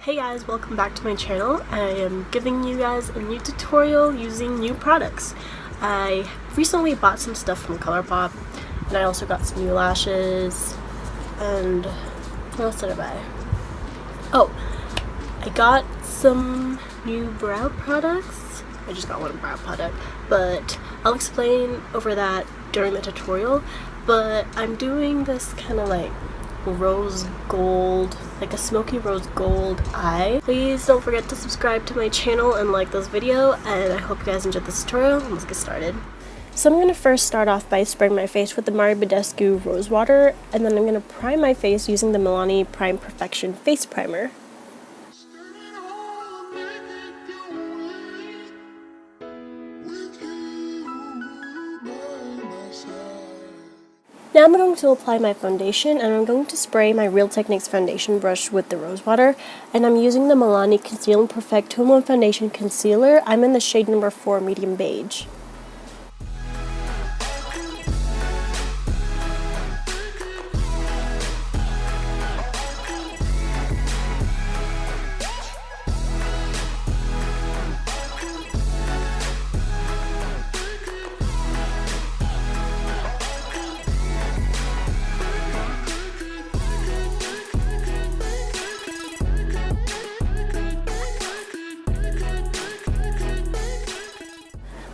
Hey guys, welcome back to my channel. I am giving you guys a new tutorial using new products. I recently bought some stuff from Colourpop, and I also got some new lashes, and what else did I buy? Oh, I got some new brow products. I just got one brow product, but I'll explain over that during the tutorial. But I'm doing this kind of like rose gold, like a smoky rose gold eye. Please don't forget to subscribe to my channel and like this video, and I hope you guys enjoyed this tutorial. Let's get started. So I'm going to first start off by spraying my face with the Badescu rose water, and then I'm going to prime my face using the Milano Prime Perfection face primer. Now I'm going to apply my foundation, and I'm going to spray my Real Techniques foundation brush with the rose water, and I'm using the Milano Conceal and Perfect 2-in-1 Foundation Concealer. I'm in the shade number 4 medium beige.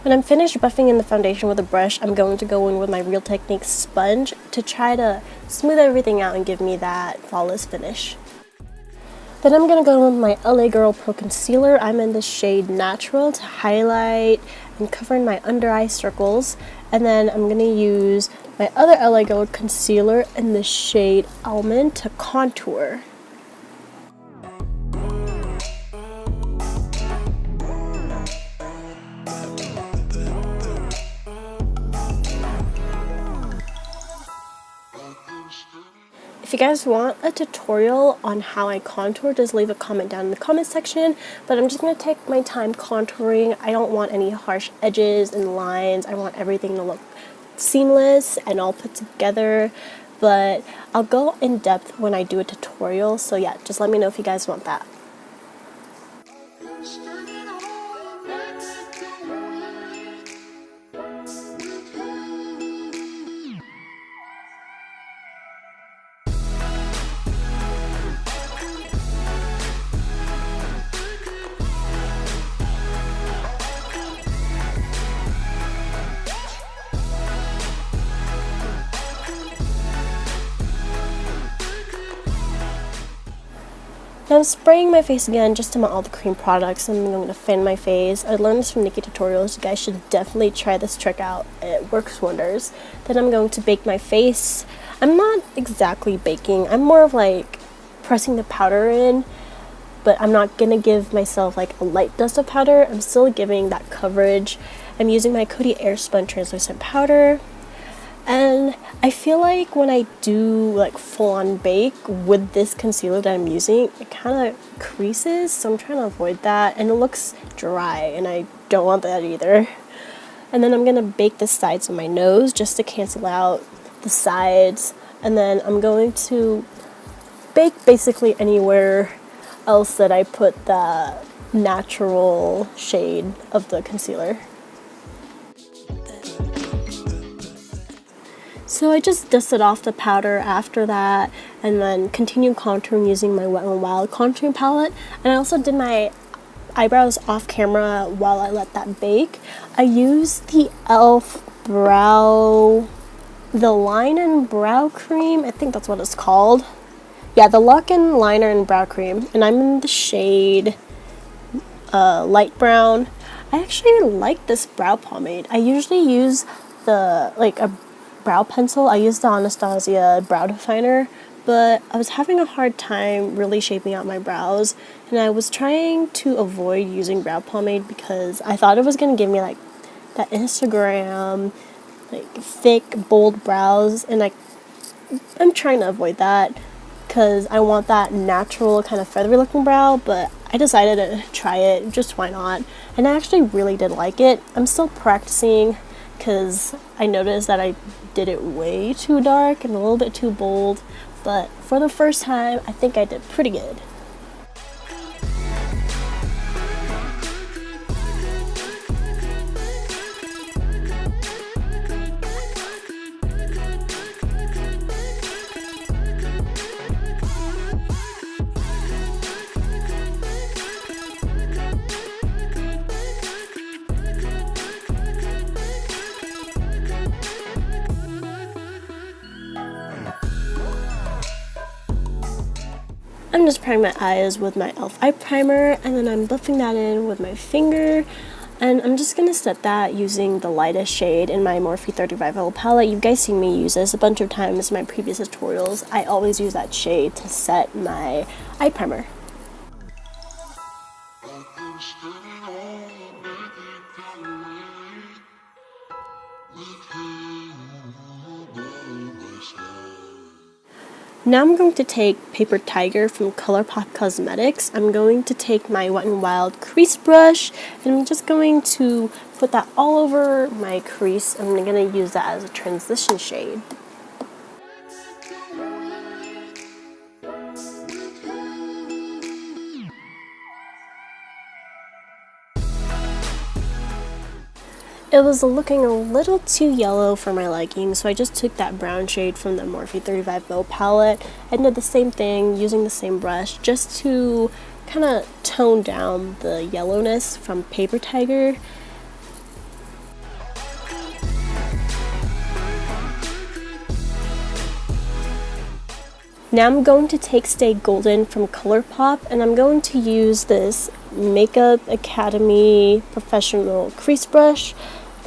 When I'm finished buffing in the foundation with a brush, I'm going to go in with my Real Techniques sponge to try to smooth everything out and give me that flawless finish. Then I'm going to go in with my LA Girl Pro Concealer. I'm in the shade Natural to highlight and cover in my under eye circles. And then I'm going to use my other LA Girl Concealer in the shade Almond to contour. If you guys want a tutorial on how I contour, just leave a comment down in the comment section, but I'm just going to take my time contouring. I don't want any harsh edges and lines. I want everything to look seamless and all put together, but I'll go in depth when I do a tutorial, so yeah, just let me know if you guys want that. Now I'm spraying my face again just to melt all the cream products, and I'm going to fan my face. I learned this from Nikki Tutorials. You guys should definitely try this trick out. It works wonders. Then I'm going to bake my face. I'm not exactly baking. I'm more of like pressing the powder in, but I'm not going to give myself like a light dust of powder. I'm still giving that coverage. I'm using my Coty Airspun translucent powder. And I feel like when I do like full-on bake with this concealer that I'm using, it kind of creases, so I'm trying to avoid that, and it looks dry, and I don't want that either. And then I'm going to bake the sides of my nose just to cancel out the sides, and then I'm going to bake basically anywhere else that I put the natural shade of the concealer. So I just dusted off the powder after that, and then continued contouring using my Wet n Wild contouring palette. And I also did my eyebrows off camera while I let that bake. I used the e.l.f. the Line and Brow Cream. I think that's what it's called. Yeah, the Lock and Liner and Brow Cream. And I'm in the shade light brown. I actually like this brow pomade. I usually use a brow pencil. I used the Anastasia brow definer, but I was having a hard time really shaping out my brows, and I was trying to avoid using brow pomade because I thought it was going to give me like that Instagram like thick bold brows, and I'm trying to avoid that because I want that natural kind of feathery looking brow. But I decided to try it, just why not, and I actually really did like it. I'm still practicing because I noticed that I did it way too dark and a little bit too bold, but for the first time I think I did pretty good. I'm just priming my eyes with my e.l.f. eye primer, and then I'm buffing that in with my finger. And I'm just going to set that using the lightest shade in my Morphe 35L palette. You guys seen me use this a bunch of times in my previous tutorials. I always use that shade to set my eye primer. Now I'm going to take Paper Tiger from Colourpop Cosmetics. I'm going to take my Wet n Wild crease brush, and I'm just going to put that all over my crease, and I'm going to use that as a transition shade. It was looking a little too yellow for my liking, so I just took that brown shade from the Morphe 35L palette and did the same thing using the same brush just to kind of tone down the yellowness from Paper Tiger. Now I'm going to take Stay Golden from Colourpop, and I'm going to use this Makeup Academy Professional Crease Brush.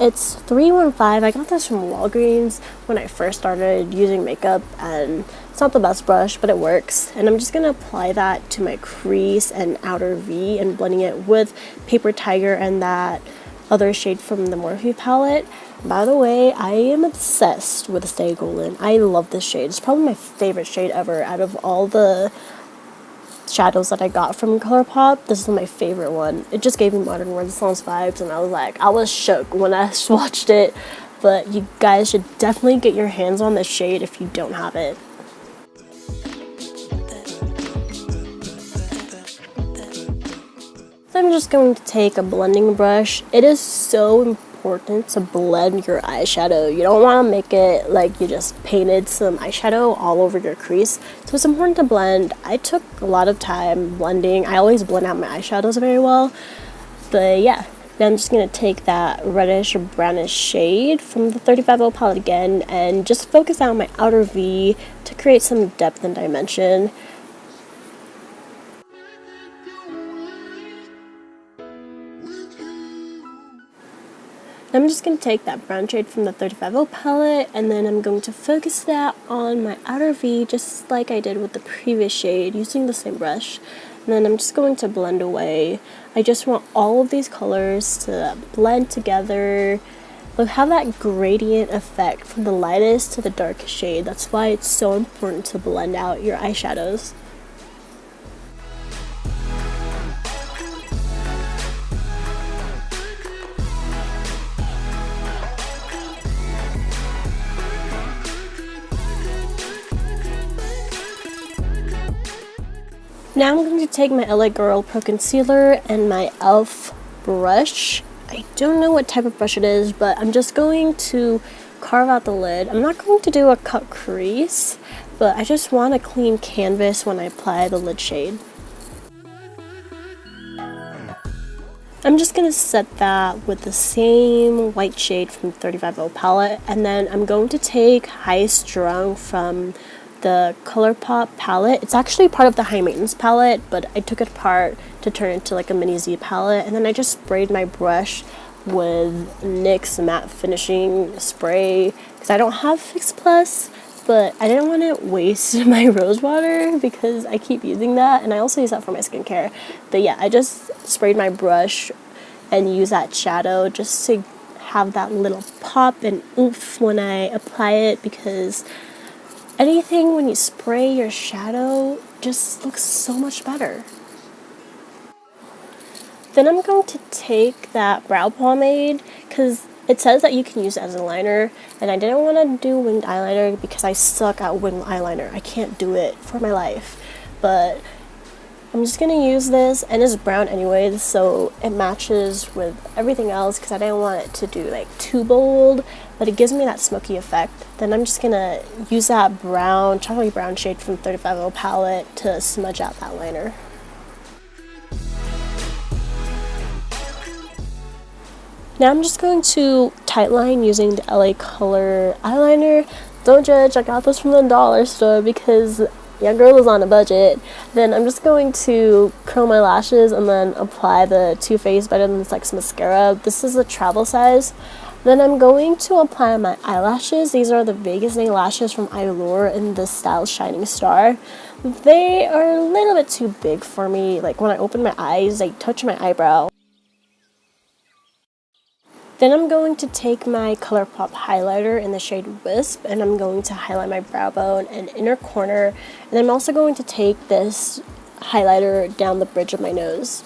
It's 315. I got this from Walgreens when I first started using makeup, and it's not the best brush, but it works. And I'm just going to apply that to my crease and outer V and blending it with Paper Tiger and that other shade from the Morphe palette. By the way, I am obsessed with Stay Golden. I love this shade. It's probably my favorite shade ever out of all the shadows that I got from Colourpop. This is my favorite one. It just gave me Modern Renaissance vibes, and I was shook when I swatched it. But you guys should definitely get your hands on this shade if you don't have it. So I'm just going to take a blending brush. It is so important to blend your eyeshadow. You don't want to make it like you just painted some eyeshadow all over your crease. So it's important to blend. I took a lot of time blending. I always blend out my eyeshadows very well. But yeah, now I'm just going to take that reddish or brownish shade from the 35L palette again and just focus out my outer V to create some depth and dimension. I'm just going to take that brown shade from the 35L palette, and then I'm going to focus that on my outer V just like I did with the previous shade using the same brush. And then I'm just going to blend away. I just want all of these colors to blend together. Look, have that gradient effect from the lightest to the darkest shade. That's why it's so important to blend out your eyeshadows. Now I'm going to take my LA Girl Pro Concealer and my e.l.f. brush. I don't know what type of brush it is, but I'm just going to carve out the lid. I'm not going to do a cut crease, but I just want a clean canvas when I apply the lid shade. I'm just going to set that with the same white shade from 35L palette, and then I'm going to take High Strung from the Colourpop palette. It's actually part of the High Maintenance palette, but I took it apart to turn it into like a mini Z palette, and then I just sprayed my brush with NYX matte finishing spray because I don't have Fix Plus, but I didn't want to waste my rose water because I keep using that, and I also use that for my skincare. But yeah, I just sprayed my brush and use that shadow just to have that little pop and oomph when I apply it, because anything when you spray your shadow just looks so much better. Then I'm going to take that brow pomade because it says that you can use it as a liner, and I didn't want to do winged eyeliner because I suck at winged eyeliner. I can't do it for my life. But I'm just going to use this, and it's brown anyways, so it matches with everything else because I didn't want it to do like too bold, but it gives me that smoky effect. Then I'm just going to use that brown, chocolatey brown shade from the 35L palette to smudge out that liner. Now I'm just going to tightline using the LA Color eyeliner. Don't judge, I got this from the dollar store because Yeah, girl is on a budget. Then I'm just going to curl my lashes and then apply the Too Faced Better Than Sex mascara. This is the travel size. Then I'm going to apply my eyelashes. These are the Vegas Nay lashes from Eyelure in the style Shining Star. They are a little bit too big for me. Like when I open my eyes, they touch my eyebrow. Then I'm going to take my Colourpop highlighter in the shade Wisp, and I'm going to highlight my brow bone and inner corner. And I'm also going to take this highlighter down the bridge of my nose.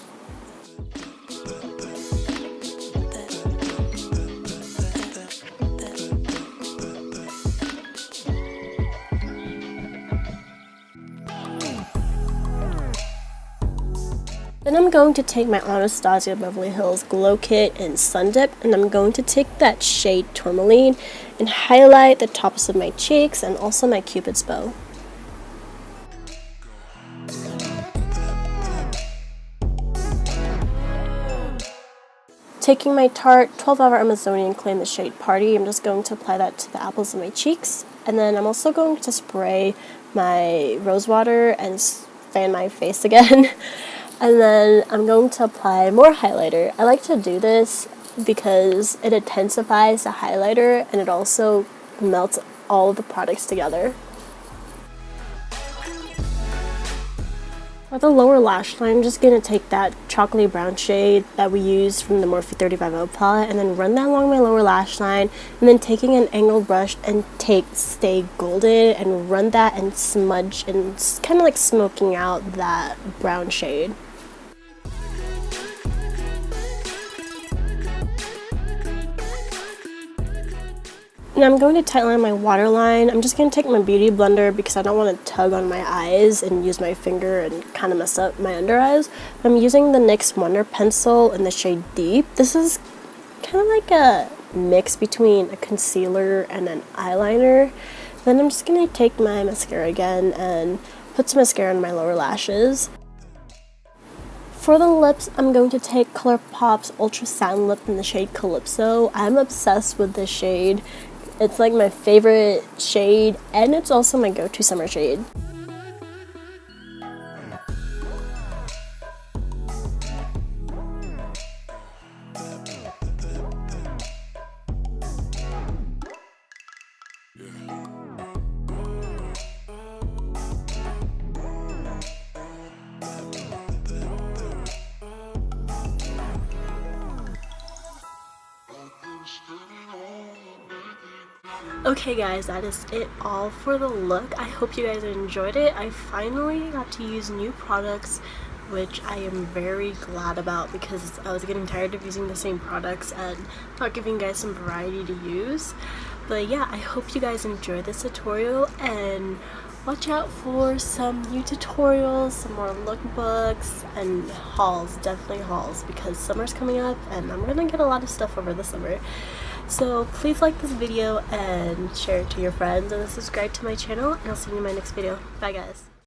Then I'm going to take my Anastasia Beverly Hills Glow Kit in Sun Dip, and I'm going to take that shade Tourmaline and highlight the tops of my cheeks and also my Cupid's bow. Taking my Tarte 12-Hour Amazonian Clay in the shade Party, I'm just going to apply that to the apples of my cheeks. And then I'm also going to spray my rose water and fan my face again. And then I'm going to apply more highlighter. I like to do this because it intensifies the highlighter and it also melts all of the products together. For the lower lash line, I'm just going to take that chocolatey brown shade that we used from the Morphe 35 palette and then run that along my lower lash line, and then taking an angled brush and take Stay Golden and run that and smudge and kind of like smoking out that brown shade. And I'm going to tightline my waterline. I'm just going to take my beauty blender because I don't want to tug on my eyes and use my finger and kind of mess up my under eyes. I'm using the NYX Wonder Pencil in the shade Deep. This is kind of like a mix between a concealer and an eyeliner. Then I'm just going to take my mascara again and put some mascara on my lower lashes. For the lips, I'm going to take Colourpop's Ultra Satin Lip in the shade Calypso. I'm obsessed with this shade. It's like my favorite shade, and it's also my go-to summer shade. Okay guys, that is it all for the look. I hope you guys enjoyed it. I finally got to use new products, which I am very glad about because I was getting tired of using the same products and not giving you guys some variety to use. But yeah, I hope you guys enjoyed this tutorial, and watch out for some new tutorials, some more lookbooks, and hauls, definitely hauls, because summer's coming up and I'm gonna get a lot of stuff over the summer. So please like this video and share it to your friends and subscribe to my channel, and I'll see you in my next video. Bye guys.